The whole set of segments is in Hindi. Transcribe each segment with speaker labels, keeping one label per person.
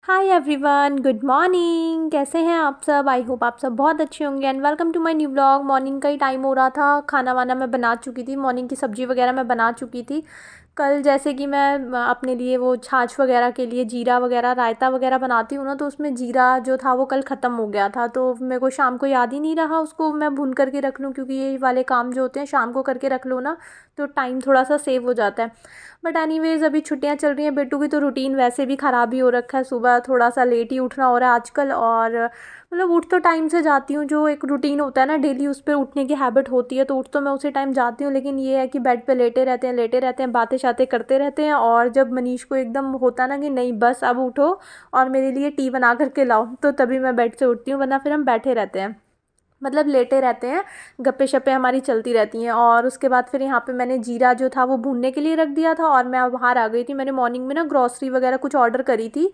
Speaker 1: Hi everyone, good morning. कैसे हैं आप सब? आई होप आप सब बहुत अच्छे होंगे and welcome to my new blog. Morning का ही टाइम हो रहा था, खाना वाना मैं बना चुकी थी, मॉर्निंग की सब्ज़ी वगैरह मैं बना चुकी थी। कल जैसे कि मैं अपने लिए वो छाछ वगैरह के लिए जीरा वगैरह रायता वगैरह बनाती हूँ ना, तो उसमें जीरा जो था वो कल ख़त्म हो गया था, तो मेरे को शाम को याद ही नहीं रहा उसको मैं भून करके रख लूँ, क्योंकि ये वाले काम जो होते हैं शाम को करके रख लो ना तो टाइम थोड़ा सा सेव हो जाता है। बट एनीवेज अभी छुट्टियां चल रही हैं, बेटू की तो रूटीन वैसे भी ख़राब ही हो रखा है, सुबह थोड़ा सा लेट ही उठना हो रहा है आजकल। और मतलब उठ तो टाइम से जाती हूँ, जो एक रूटीन होता है ना डेली उस पर उठने की हैबिट होती है, तो उठ तो मैं उसी टाइम जाती हूँ, लेकिन ये है कि बेड पे लेटे रहते हैं, बातें शातें करते रहते हैं। और जब मनीष को एकदम होता ना कि नहीं बस अब उठो और मेरे लिए टी बना करके लाओ, तो तभी मैं बेड से उठती हूँ, वरना फिर हम बैठे रहते हैं, मतलब लेटे रहते हैं। गप्पे शप्पे हमारी चलती रहती हैं। और उसके बाद फिर यहाँ पे मैंने जीरा जो था वो भूनने के लिए रख दिया था, और मैं बाहर आ गई थी। मैंने मॉर्निंग में ना ग्रॉसरी वगैरह कुछ ऑर्डर करी थी,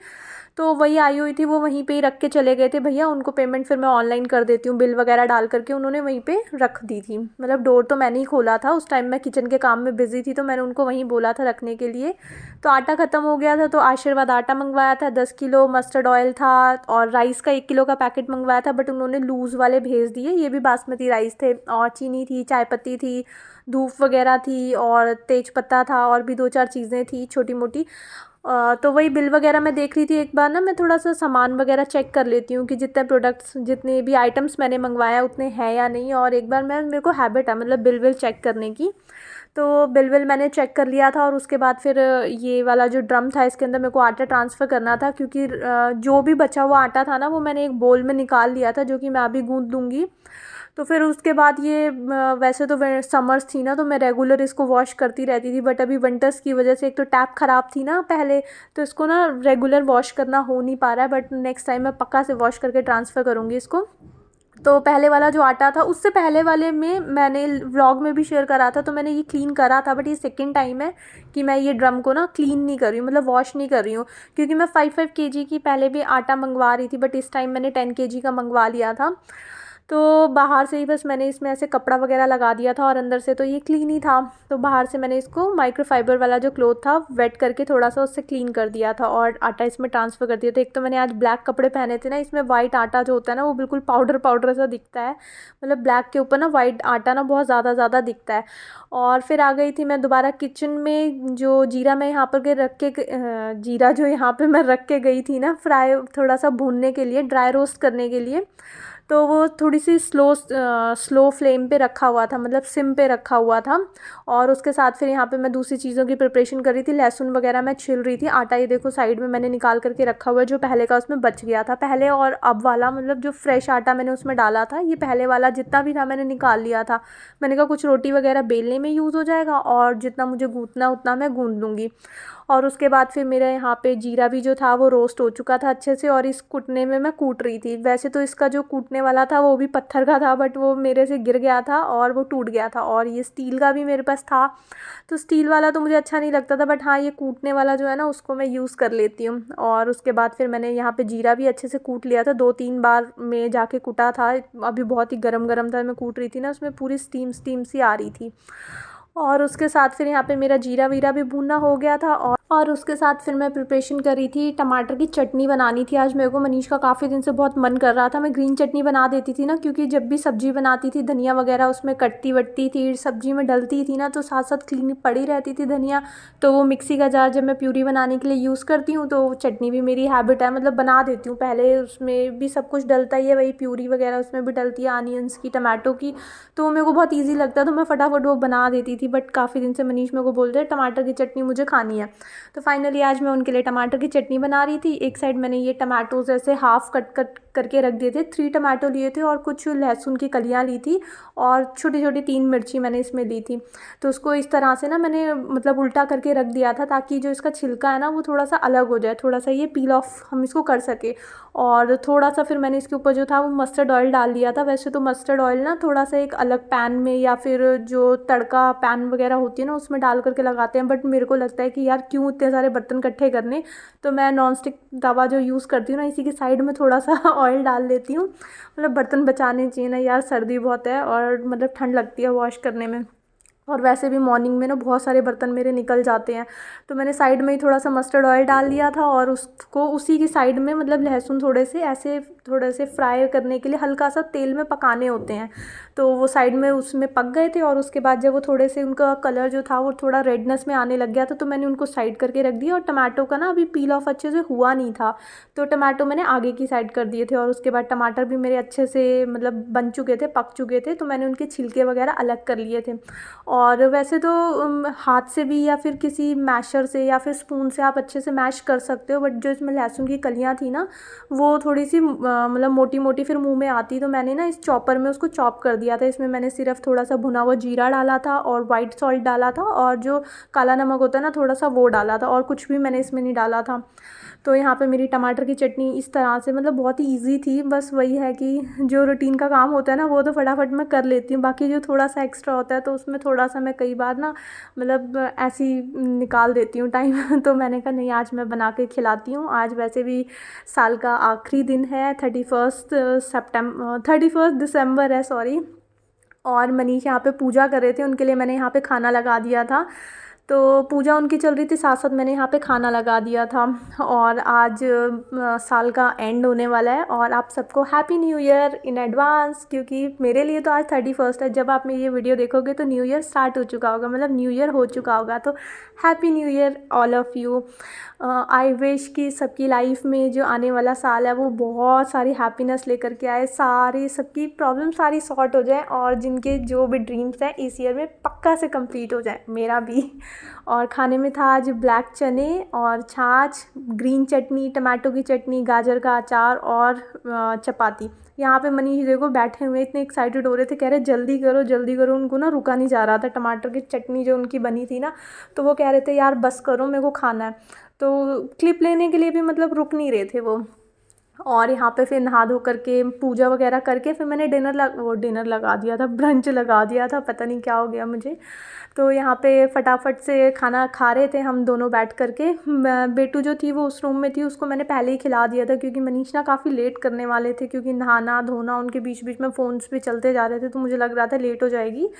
Speaker 1: तो वही आई हुई थी, वो वहीं पे ही रख के चले गए थे भैया। उनको पेमेंट फिर मैं ऑनलाइन कर देती हूँ, बिल वगैरह डाल करके उन्होंने वहीं पे रख दी थी। मतलब डोर तो मैंने ही खोला था, उस टाइम मैं किचन के काम में बिज़ी थी, तो मैंने उनको वहीं बोला था रखने के लिए। तो आटा ख़त्म हो गया था, तो आशीर्वाद आटा मंगवाया था, 10 किलो मस्टर्ड ऑयल था, और राइस का 1 किलो का पैकेट मंगवाया था, बट उन्होंने लूज़ वाले भेज दिए। ये भी बासमती राइस थे, और चीनी थी, चाय पत्ती थी, धूप वगैरह थी, और तेज पत्ता था, और भी दो चार चीज़ें थी छोटी मोटी। तो वही बिल वगैरह मैं देख रही थी। एक बार ना मैं थोड़ा सा सामान वगैरह चेक कर लेती हूँ कि जितने प्रोडक्ट्स जितने भी आइटम्स मैंने मंगवाया उतने हैं या नहीं, और एक बार मेरे को हैबिट है मतलब बिल विल चेक करने की। तो बिल विल मैंने चेक कर लिया था, और उसके बाद फिर ये वाला जो ड्रम था इसके अंदर मेरे को आटा ट्रांसफ़र करना था, क्योंकि जो भी बचा हुआ आटा था ना वो मैंने एक बोल में निकाल लिया था, जो कि मैं अभी गूँथ दूँगी। तो फिर उसके बाद ये वैसे तो समर्स थी ना, तो मैं रेगुलर इसको वॉश करती रहती थी, बट अभी विंटर्स की वजह से एक तो टैप ख़राब थी ना पहले, तो इसको ना रेगुलर वॉश करना हो नहीं पा रहा है। बट नेक्स्ट टाइम मैं पक्का से वॉश करके ट्रांसफ़र करूँगी इसको। तो पहले वाला जो आटा था, उससे पहले वाले में मैंने व्लॉग में भी शेयर करा था, तो मैंने ये क्लीन करा था, बट ये सेकंड टाइम है कि मैं ये ड्रम को ना क्लीन नहीं कर रही हूँ, मतलब वॉश नहीं कर रही हूँ। क्योंकि मैं 5-5 kg की पहले भी आटा मंगवा रही थी, बट इस टाइम मैंने 10 kg का मंगवा लिया था। तो बाहर से ही बस मैंने इसमें ऐसे कपड़ा वगैरह लगा दिया था, और अंदर से तो ये क्लीन ही था। तो बाहर से मैंने इसको माइक्रोफाइबर वाला जो क्लॉथ था वेट करके थोड़ा सा उससे क्लीन कर दिया था, और आटा इसमें ट्रांसफ़र कर दिया था। एक तो मैंने आज ब्लैक कपड़े पहने थे ना, इसमें वाइट आटा जो होता है ना वो बिल्कुल पाउडर पाउडर सा दिखता है, मतलब ब्लैक के ऊपर ना वाइट आटा ना बहुत ज़्यादा ज़्यादा दिखता है। और फिर आ गई थी मैं दोबारा किचन में, जो जीरा मैं यहाँ पर के रख के जीरा जो यहाँ पे मैं रख के गई थी ना फ्राई थोड़ा सा भूनने के लिए, ड्राई रोस्ट करने के लिए, तो वो थोड़ी सी स्लो फ्लेम पे रखा हुआ था, मतलब सिम पे रखा हुआ था। और उसके साथ फिर यहाँ पे मैं दूसरी चीज़ों की प्रिपरेशन कर रही थी, लहसुन वगैरह मैं छिल रही थी। आटा ये देखो साइड में मैंने निकाल करके रखा हुआ है, जो पहले का उसमें बच गया था पहले, और अब वाला मतलब जो फ्रेश आटा मैंने उसमें डाला था, ये पहले वाला जितना भी था मैंने निकाल लिया था। मैंने कहा कुछ रोटी वगैरह बेलने में यूज़ हो जाएगा, और जितना मुझे गूँथना उतना मैं गूँथ लूँगी। और उसके बाद फिर मेरे यहाँ पे जीरा भी जो था वो रोस्ट हो चुका था अच्छे से, और इस कूटने में मैं कूट रही थी। वैसे तो इसका जो कूटने वाला था वो भी पत्थर का था, बट वो मेरे से गिर गया था और वो टूट गया था। और ये स्टील का भी मेरे पास था, तो स्टील वाला तो मुझे अच्छा नहीं लगता था, बट हाँ ये कूटने वाला जो है ना उसको मैं यूज़ कर लेती हूँ। और उसके बाद फिर मैंने यहाँ पे जीरा भी अच्छे से कूट लिया था, 2-3 बार में जाके कूटा था। अभी बहुत ही गरम गरम था, मैं कूट रही थी ना, उसमें पूरी स्टीम स्टीम सी आ रही थी। और उसके साथ फिर यहाँ पे मेरा जीरा वीरा भी भुना हो गया था, और उसके साथ फिर मैं प्रिपरेशन कर रही थी, टमाटर की चटनी बनानी थी आज मेरे को। मनीष का काफ़ी दिन से बहुत मन कर रहा था। मैं ग्रीन चटनी बना देती थी ना, क्योंकि जब भी सब्ज़ी बनाती थी धनिया वगैरह उसमें कटती वटती थी, सब्ज़ी में डलती थी ना, तो साथ साथ क्लीन पड़ी रहती थी धनिया। तो वो मिक्सी का जार जब मैं प्यूरी बनाने के लिए यूज़ करती हूँ, तो चटनी भी मेरी हैबिट है, मतलब बना देती हूँ पहले, उसमें भी सब कुछ डलता ही है, वही प्यूरी वगैरह उसमें भी डलती है, आनियंस की, टमाटो की। तो मेरे को बहुत ईजी लगता है, तो मैं फटाफट वो बना देती थी। बट काफ़ी दिन से मनीष मेरे को बोलते हैं टमाटर की चटनी मुझे खानी है, तो फाइनली आज मैं उनके लिए टमाटर की चटनी बना रही थी। एक साइड मैंने ये टमाटोज ऐसे हाफ कट कट करके रख दिए थे, 3 टमाटो लिए थे, और कुछ लहसुन की कलियाँ ली थी, और छोटी छोटी 3 मिर्ची मैंने इसमें ली थी। तो उसको इस तरह से ना मैंने मतलब उल्टा करके रख दिया था, ताकि जो इसका छिलका है ना वो थोड़ा सा अलग हो जाए, थोड़ा सा ये पील ऑफ हम इसको कर सके। और थोड़ा सा फिर मैंने इसके ऊपर जो था वो मस्टर्ड ऑयल डाल दिया था। वैसे तो मस्टर्ड ऑयल ना थोड़ा सा एक अलग पैन में, या फिर जो तड़का पैन वगैरह होती है ना उसमें डाल करके लगाते हैं, बट मेरे को लगता है कि यार क्यों इतने सारे बर्तन इकट्ठे करने, तो मैं नॉन स्टिक तवा जो यूज़ करती हूँ ना, इसी के साइड में थोड़ा सा ऑयल डाल लेती हूँ। मतलब बर्तन बचाने चाहिए ना यार, सर्दी बहुत है और मतलब ठंड लगती है वॉश करने में। और वैसे भी मॉर्निंग में ना बहुत सारे बर्तन मेरे निकल जाते हैं। तो मैंने साइड में ही थोड़ा सा मस्टर्ड ऑयल डाल दिया था और उसको उसी की साइड में मतलब लहसुन थोड़े से ऐसे थोड़े से फ्राई करने के लिए हल्का सा तेल में पकाने होते हैं। तो वो साइड में उसमें पक गए थे और उसके बाद जब वो थोड़े से उनका कलर जो था वो थोड़ा रेडनेस में आने लग गया था तो मैंने उनको साइड करके रख दिया। और टमाटो का ना अभी पील ऑफ अच्छे से हुआ नहीं था, तो टमाटो मैंने आगे की साइड कर दिए थे। और उसके बाद टमाटर भी मेरे अच्छे से मतलब बन चुके थे, पक चुके थे, तो मैंने उनके छिलके वगैरह अलग कर लिए थे। और वैसे तो हाथ से भी या फिर किसी मैशर से या फिर स्पून से आप अच्छे से मैश कर सकते हो, बट जो इसमें लहसुन की कलियाँ थी ना वो थोड़ी सी मतलब मोटी मोटी फिर मुंह में आती, तो मैंने ना इस चॉपर में उसको चॉप कर दिया था। इसमें मैंने सिर्फ थोड़ा सा भुना हुआ जीरा डाला था और वाइट सॉल्ट डाला था और जो काला नमक होता है ना थोड़ा सा वो डाला था, और कुछ भी मैंने इसमें नहीं डाला था। तो यहाँ पे मेरी टमाटर की चटनी इस तरह से मतलब बहुत ही ईजी थी। बस वही है कि जो रूटीन का काम होता है ना वो तो फटाफट मैं कर लेती हूँ, बाकी जो थोड़ा सा एक्स्ट्रा होता है तो उसमें थोड़ा सा मैं कई बार ना मतलब ऐसे ही निकाल देती हूँ टाइम तो मैंने कहा नहीं, आज मैं बना के खिलाती हूँ। आज वैसे भी साल का आखिरी दिन है, 31 दिसंबर है, सॉरी। और मनीष यहाँ पे पूजा कर रहे थे, उनके लिए मैंने यहाँ पे खाना लगा दिया था। तो पूजा उनकी चल रही थी, साथ साथ मैंने यहाँ पे खाना लगा दिया था। और आज साल का एंड होने वाला है और आप सबको happy new year in advance, क्योंकि मेरे लिए तो आज 31 है। जब आप मेरी ये वीडियो देखोगे तो न्यू ईयर स्टार्ट हो चुका होगा, मतलब न्यू ईयर हो चुका होगा। तो happy new year all of you. I wish कि सबकी लाइफ में जो आने वाला साल है वो बहुत सारी हैप्पीनेस लेकर के आए, सारी सबकी प्रॉब्लम सारी सॉर्ट हो जाए और जिनके जो भी ड्रीम्स हैं इस ईयर में पक्का से कंप्लीट हो जाए, मेरा भी। और खाने में था आज ब्लैक चने और छाछ, ग्रीन चटनी, टमाटो की चटनी, गाजर का अचार और चपाती। यहाँ पे मनीष देखो बैठे हुए इतने एक्साइटेड हो रहे थे, कह रहे जल्दी करो जल्दी करो। उनको ना रुका नहीं जा रहा था, टमाटर की चटनी जो उनकी बनी थी ना तो वो कह रहे थे यार बस करो मेरे को खाना है। तो क्लिप लेने के लिए भी मतलब रुक नहीं रहे थे वो। और यहाँ पे फिर नहा धो करके पूजा वगैरह करके फिर मैंने डिनर लगा दिया था, ब्रंच लगा दिया था, पता नहीं क्या हो गया मुझे। तो यहाँ पे फटाफट से खाना खा रहे थे हम दोनों बैठ करके। बेटू जो थी वो उस रूम में थी, उसको मैंने पहले ही खिला दिया था क्योंकि मनीष ना काफ़ी लेट करने वाले थे, क्योंकि नहाना धोना उनके बीच बीच में फ़ोन्स भी चलते जा रहे थे तो मुझे लग रहा था लेट हो जाएगी।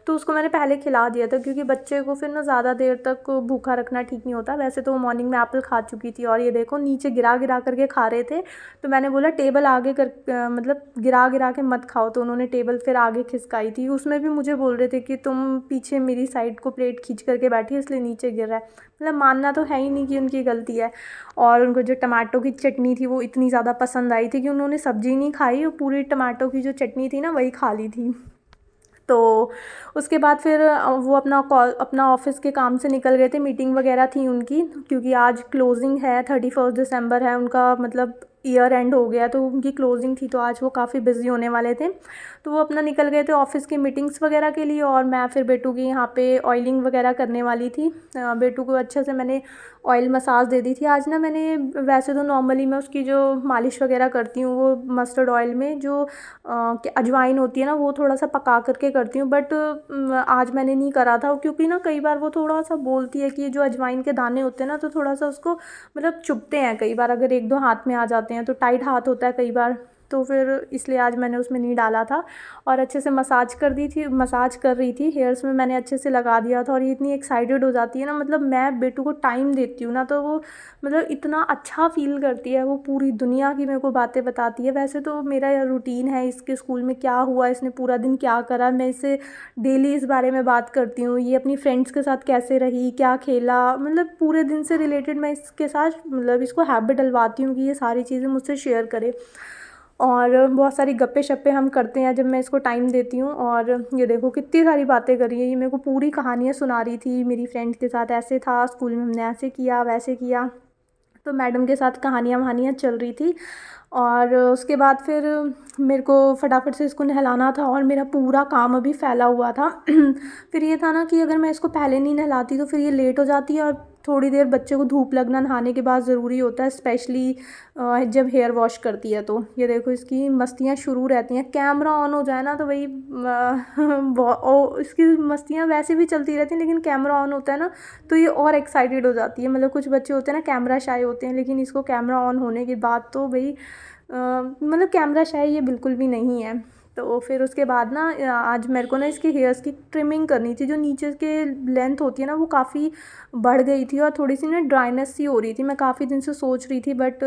Speaker 1: तो उसको मैंने पहले खिला दिया था क्योंकि बच्चे को फिर ना ज़्यादा देर तक भूखा रखना ठीक नहीं होता। वैसे तो वो मॉर्निंग में एप्पल खा चुकी थी और ये देखो नीचे गिरा गिरा करके खा रहे थे। तो मैंने बोला टेबल आगे कर मतलब गिरा गिरा के मत खाओ, तो उन्होंने टेबल फिर आगे खिसकाई थी। उसमें भी मुझे बोल रहे थे कि तुम पीछे मेरी साइड को प्लेट खींच करके बैठी इसलिए नीचे गिर रहा है। मतलब मानना तो है ही नहीं कि उनकी गलती है। और उनको जो टमाटो की चटनी थी वो इतनी ज़्यादा पसंद आई थी कि उन्होंने सब्ज़ी नहीं खाई, वो पूरी टमाटो की जो चटनी थी ना वही खा ली थी। तो उसके बाद फिर वो अपना ऑफिस के काम से निकल गए थे, मीटिंग वगैरह थी उनकी, क्योंकि आज क्लोजिंग है, 31 दिसंबर है उनका, मतलब ईयर एंड हो गया तो उनकी क्लोजिंग थी। तो आज वो काफ़ी बिजी होने वाले थे तो वो अपना निकल गए थे ऑफिस की मीटिंग्स वगैरह के लिए। और मैं फिर बेटू की यहाँ पे ऑयलिंग वगैरह करने वाली थी। बेटू को अच्छे से मैंने ऑयल मसाज दे दी थी आज ना मैंने। वैसे तो नॉर्मली मैं उसकी जो मालिश वगैरह करती हूँ वो मस्टर्ड ऑयल में जो अजवाइन होती है ना वो थोड़ा सा पका करके करती हूँ, बट आज मैंने नहीं करा था क्योंकि ना कई बार वो थोड़ा सा बोलती है कि जो अजवाइन के दाने होते हैं ना तो थोड़ा सा उसको मतलब चुभते हैं कई बार, अगर एक दो हाथ में आ जाते हैं तो टाइट हाथ होता है कई बार, तो फिर इसलिए आज मैंने उसमें नहीं डाला था। और अच्छे से मसाज कर रही थी हेयर्स में, मैंने अच्छे से लगा दिया था। और ये इतनी एक्साइटेड हो जाती है ना, मतलब मैं बेटू को टाइम देती हूँ ना तो वो मतलब इतना अच्छा फ़ील करती है, वो पूरी दुनिया की मेरे को बातें बताती है। वैसे तो मेरा यह रूटीन है, इसके स्कूल में क्या हुआ, इसने पूरा दिन क्या करा, मैं इससे डेली इस बारे में बात करती हूँ। ये अपनी फ्रेंड्स के साथ कैसे रही, क्या खेला, मतलब पूरे दिन से रिलेटेड मैं इसके साथ मतलब इसको हैबिट डलवाती हूँ कि ये सारी चीज़ें मुझसे शेयर करे। और बहुत सारी गप्पे शप्पे हम करते हैं जब मैं इसको टाइम देती हूँ। और ये देखो कितनी सारी बातें कर रही है, ये मेरे को पूरी कहानियाँ सुना रही थी, मेरी फ्रेंड्स के साथ ऐसे था, स्कूल में हमने ऐसे किया वैसे किया। तो मैडम के साथ कहानियाँ वहानियाँ चल रही थी। और उसके बाद फिर मेरे को फटाफट से इसको नहलाना था और मेरा पूरा काम अभी फैला हुआ था। फिर ये था ना कि अगर मैं इसको पहले नहीं नहलाती तो फिर ये लेट हो जाती है, और थोड़ी देर बच्चे को धूप लगना नहाने के बाद ज़रूरी होता है, स्पेशली जब हेयर वॉश करती है। तो ये देखो इसकी मस्तियाँ शुरू रहती हैं, कैमरा ऑन हो जाए ना तो वही इसकी मस्तियाँ वैसे भी चलती रहती हैं, लेकिन कैमरा ऑन होता है ना तो ये और एक्साइटेड हो जाती है। मतलब कुछ बच्चे होते हैं ना कैमरा शाय होते हैं, लेकिन इसको कैमरा ऑन होने के बाद तो भाई मतलब कैमरा शाय ये बिल्कुल भी नहीं है। तो फिर उसके बाद ना आज मेरे को ना इसके हेयर्स की ट्रिमिंग करनी थी। जो नीचे के लेंथ होती है ना वो काफ़ी बढ़ गई थी और थोड़ी सी ना ड्राइनेस सी हो रही थी। मैं काफ़ी दिन से सोच रही थी, बट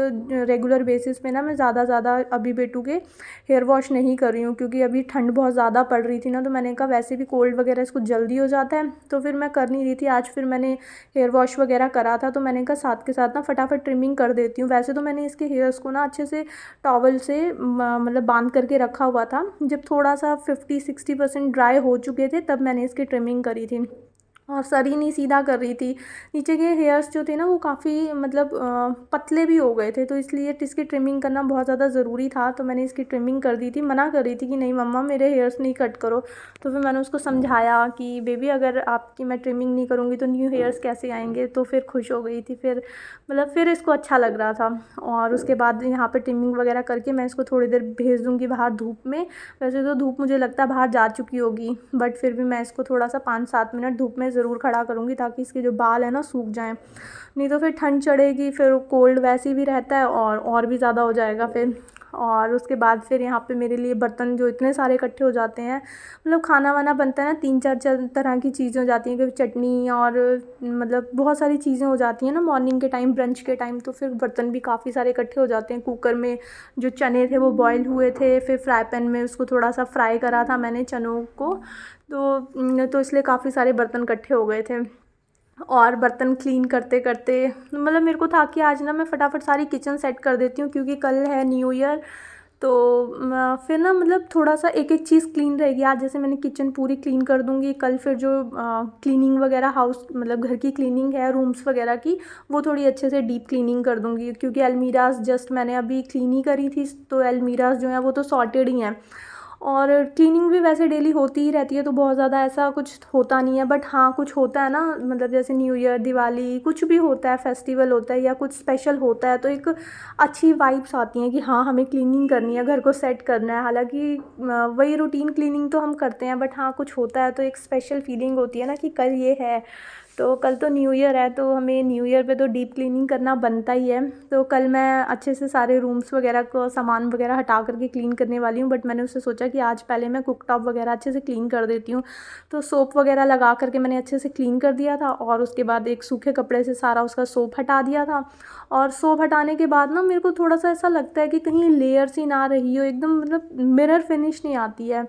Speaker 1: रेगुलर बेसिस पे ना मैं ज़्यादा अभी बेटू के हेयर वॉश नहीं कर रही हूँ, क्योंकि अभी ठंड बहुत ज़्यादा पड़ रही थी ना, तो मैंने कहा वैसे भी कोल्ड वगैरह इसको जल्दी हो जाता है, तो फिर मैं कर नहीं रही थी। आज फिर मैंने हेयर वॉश वगैरह करा था, तो मैंने कहा साथ के साथ ना फटाफट ट्रिमिंग कर देती हूँ। वैसे तो मैंने इसके हेयर्स को ना अच्छे से टॉवल से मतलब बांध करके रखा हुआ था। जब थोड़ा सा 50-60% ड्राई हो चुके थे तब मैंने इसकी ट्रिमिंग करी थी। और सर ही नहीं सीधा कर रही थी। नीचे के हेयर्स जो थे ना वो काफ़ी मतलब पतले भी हो गए थे, तो इसलिए इसकी ट्रिमिंग करना बहुत ज़्यादा ज़रूरी था। तो मैंने इसकी ट्रिमिंग कर दी थी। मना कर रही थी कि नहीं मम्मा मेरे हेयर्स नहीं कट करो। तो फिर मैंने उसको समझाया कि बेबी अगर आपकी मैं ट्रिमिंग नहीं करूँगी तो न्यू हेयर्स कैसे आएंगे। तो फिर खुश हो गई थी। फिर मतलब फिर इसको अच्छा लग रहा था। और उसके बाद यहाँ पर ट्रिमिंग वगैरह करके मैं इसको थोड़ी देर भेज दूँगी बाहर धूप में। वैसे तो धूप मुझे लगता है बाहर जा चुकी होगी, बट फिर भी मैं इसको थोड़ा सा 5-7 मिनट धूप में ज़रूर खड़ा करूँगी, ताकि इसके जो बाल है ना सूख जाएं। नहीं तो फिर ठंड चढ़ेगी, फिर कोल्ड वैसे भी रहता है और भी ज़्यादा हो जाएगा फिर। और उसके बाद फिर यहाँ पे मेरे लिए बर्तन जो इतने सारे इकट्ठे हो जाते हैं, मतलब खाना वाना बनता है ना, 3-4 तरह की चीज़ें हो जाती हैं, कभी चटनी और मतलब बहुत सारी चीज़ें हो जाती हैं ना मॉर्निंग के टाइम, ब्रंच के टाइम। तो फिर बर्तन भी काफ़ी सारे इकट्ठे हो जाते हैं। कुकर में जो चने थे वो बॉयल हुए थे, फिर फ्राई पैन में उसको थोड़ा सा फ्राई करा था मैंने चनों को, तो इसलिए काफ़ी सारे बर्तन इकट्ठे हो गए थे। और बर्तन क्लीन करते करते मतलब मेरे को था कि आज ना मैं फटाफट सारी किचन सेट कर देती हूँ, क्योंकि कल है न्यू ईयर। तो फिर ना मतलब थोड़ा सा एक एक चीज़ क्लीन रहेगी। आज जैसे मैंने किचन पूरी क्लीन कर दूँगी, कल फिर जो क्लीनिंग वगैरह हाउस मतलब घर की क्लीनिंग है रूम्स वगैरह की, वो थोड़ी अच्छे से डीप क्लीनिंग कर दूँगी। क्योंकि अलमीराज जस्ट मैंने अभी क्लीन ही करी थी, तो अलमीराज जो हैं वो तो सॉर्टेड ही हैं। और क्लीनिंग भी वैसे डेली होती ही रहती है, तो बहुत ज़्यादा ऐसा कुछ होता नहीं है। बट हाँ कुछ होता है ना, मतलब जैसे न्यू ईयर, दिवाली, कुछ भी होता है, फेस्टिवल होता है या कुछ स्पेशल होता है, तो एक अच्छी वाइब्स आती हैं कि हाँ हमें क्लीनिंग करनी है, घर को सेट करना है। हालांकि वही रूटीन क्लीनिंग तो हम करते हैं, बट हाँ कुछ होता है तो एक स्पेशल फीलिंग होती है ना कि कल ये है। तो कल तो न्यू ईयर है, तो हमें न्यू ईयर पे तो डीप क्लीनिंग करना बनता ही है। तो कल मैं अच्छे से सारे रूम्स वगैरह को सामान वगैरह हटा करके क्लीन करने वाली हूँ। बट मैंने उससे सोचा कि आज पहले मैं कुकटॉप वगैरह अच्छे से क्लीन कर देती हूँ। तो सोप वगैरह लगा करके मैंने अच्छे से क्लीन कर दिया था, और उसके बाद एक सूखे कपड़े से सारा उसका सोप हटा दिया था। और सोप हटाने के बाद ना मेरे को थोड़ा सा ऐसा लगता है कि कहीं लेयर सी ना रही हो, एकदम मतलब मिरर फिनिश नहीं आती है।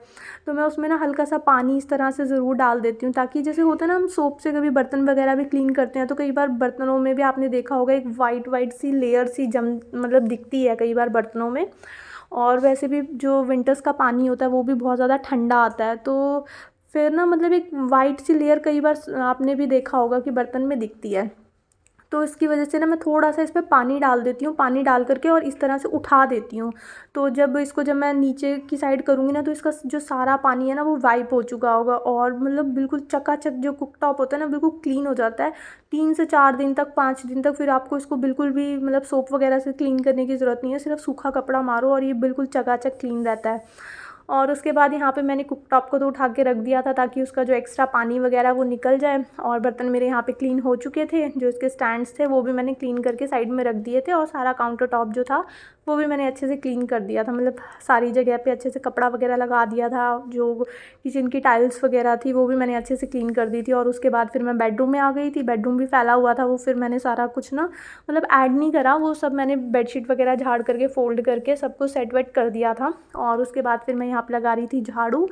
Speaker 1: तो मैं उसमें ना हल्का सा पानी इस तरह से ज़रूर डाल देती हूँ, ताकि जैसे होता है ना हम सोप से कभी बर्तन वगैरह भी क्लीन करते हैं, तो कई बार बर्तनों में भी आपने देखा होगा एक वाइट वाइट सी लेयर सी जम मतलब दिखती है कई बार बर्तनों में। और वैसे भी जो विंटर्स का पानी होता है वो भी बहुत ज़्यादा ठंडा आता है, तो फिर ना मतलब एक वाइट सी लेयर कई बार आपने भी देखा होगा कि बर्तन में दिखती है। तो इसकी वजह से ना मैं थोड़ा सा इस पर पानी डाल देती हूँ, पानी डाल करके और इस तरह से उठा देती हूँ। तो जब मैं नीचे की साइड करूँगी ना, तो इसका जो सारा पानी है ना वो वाइप हो चुका होगा, और मतलब बिल्कुल चकाचक जो कुकटॉप होता है ना बिल्कुल क्लीन हो जाता है। 3 से 4 दिन तक, 5 दिन तक फिर आपको इसको बिल्कुल भी मतलब सोप वगैरह से क्लीन करने की ज़रूरत नहीं है। सिर्फ सूखा कपड़ा मारो और ये बिल्कुल चकाचक क्लीन रहता है। और उसके बाद यहाँ पे मैंने कुकटॉप को तो उठा के रख दिया था, ताकि उसका जो एक्स्ट्रा पानी वगैरह वो निकल जाए। और बर्तन मेरे यहाँ पे क्लीन हो चुके थे। जो इसके स्टैंड्स थे वो भी मैंने क्लीन करके साइड में रख दिए थे, और सारा काउंटर टॉप जो था वो भी मैंने अच्छे से क्लीन कर दिया था। मतलब सारी जगह पे अच्छे से कपड़ा वगैरह लगा दिया था। जो किचन की टाइल्स वगैरह थी वो भी मैंने अच्छे से क्लीन कर दी थी। और उसके बाद फिर मैं बेडरूम में आ गई थी। बेडरूम भी फैला हुआ था, वो फिर मैंने सारा कुछ ना मतलब ऐड नहीं करा, वो सब मैंने बेडशीट वगैरह झाड़ करके फ़ोल्ड करके सब कुछ सेट वेट कर दिया था। और उसके बाद फिर मैं यहाँ पर लगा रही थी झाड़ू।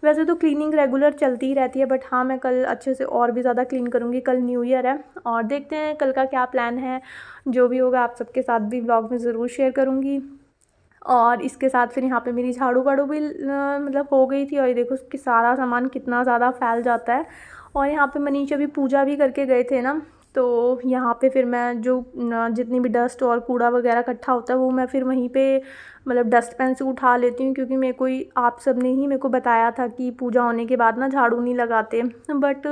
Speaker 1: वैसे तो क्लीनिंग रेगुलर चलती ही रहती है, बट हाँ मैं कल अच्छे से और भी ज़्यादा क्लीन करूँगी। कल न्यू ईयर है, और देखते हैं कल का क्या प्लान है। जो भी होगा आप सबके साथ भी व्लॉग में ज़रूर शेयर करूँगी। और इसके साथ फिर यहाँ पे मेरी झाड़ू वाड़ू भी मतलब हो गई थी। और ये देखो उसकी सारा सामान कितना ज़्यादा फैल जाता है। और यहाँ पे मनीष अभी पूजा भी करके गए थे ना, तो यहाँ पे फिर मैं जो जितनी भी डस्ट और कूड़ा वगैरह इकट्ठा होता है वो मैं फिर वहीं पे मतलब डस्टबिन से उठा लेती हूँ। क्योंकि मेरे को आप सब ने ही मेरे को बताया था कि पूजा होने के बाद ना झाड़ू नहीं लगाते, बट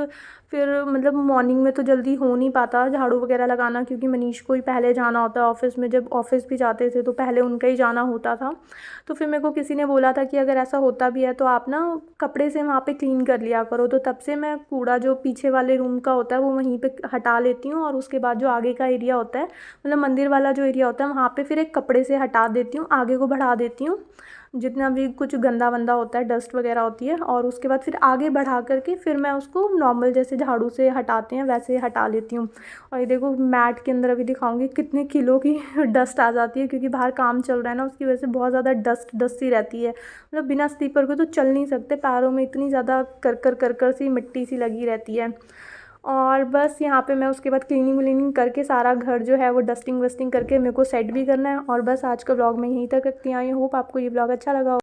Speaker 1: फिर मतलब मॉर्निंग में तो जल्दी हो नहीं पाता झाड़ू वगैरह लगाना, क्योंकि मनीष को ही पहले जाना होता है ऑफ़िस में। जब ऑफ़िस भी जाते थे तो पहले उनका ही जाना होता था। तो फिर मेरे को किसी ने बोला था कि अगर ऐसा होता भी है तो आप ना कपड़े से वहाँ पे क्लीन कर लिया करो। तो तब से मैं कूड़ा जो पीछे वाले रूम का होता है वो वहीं पे हटा लेती हूँ, और उसके बाद जो आगे का एरिया होता है मतलब मंदिर वाला जो एरिया होता है वहाँ पे फिर एक कपड़े से हटा देती हूँ, आगे को बढ़ा देती हूँ। जितना भी कुछ गंदा वंदा होता है, डस्ट वगैरह होती है, और उसके बाद फिर आगे बढ़ा करके फिर मैं उसको नॉर्मल जैसे झाड़ू से हटाते हैं वैसे हटा लेती हूँ। और ये देखो मैट के अंदर अभी दिखाऊंगी कितने किलो की डस्ट आ जाती है, क्योंकि बाहर काम चल रहा है ना, उसकी वजह से बहुत ज़्यादा डस्ट डस्ट सी रहती है। मतलब बिना स्लीपर को तो चल नहीं सकते, पैरों में इतनी ज़्यादा कर सी मिट्टी सी लगी रहती है। और बस यहाँ पे मैं उसके बाद क्लीनिंग व्लीनिंग करके सारा घर जो है वो डस्टिंग वस्टिंग करके मेरे को सेट भी करना है। और बस आज का व्लॉग मैं यहीं तक रखती हूँ। आई होप आपको ये व्लॉग अच्छा लगा हो।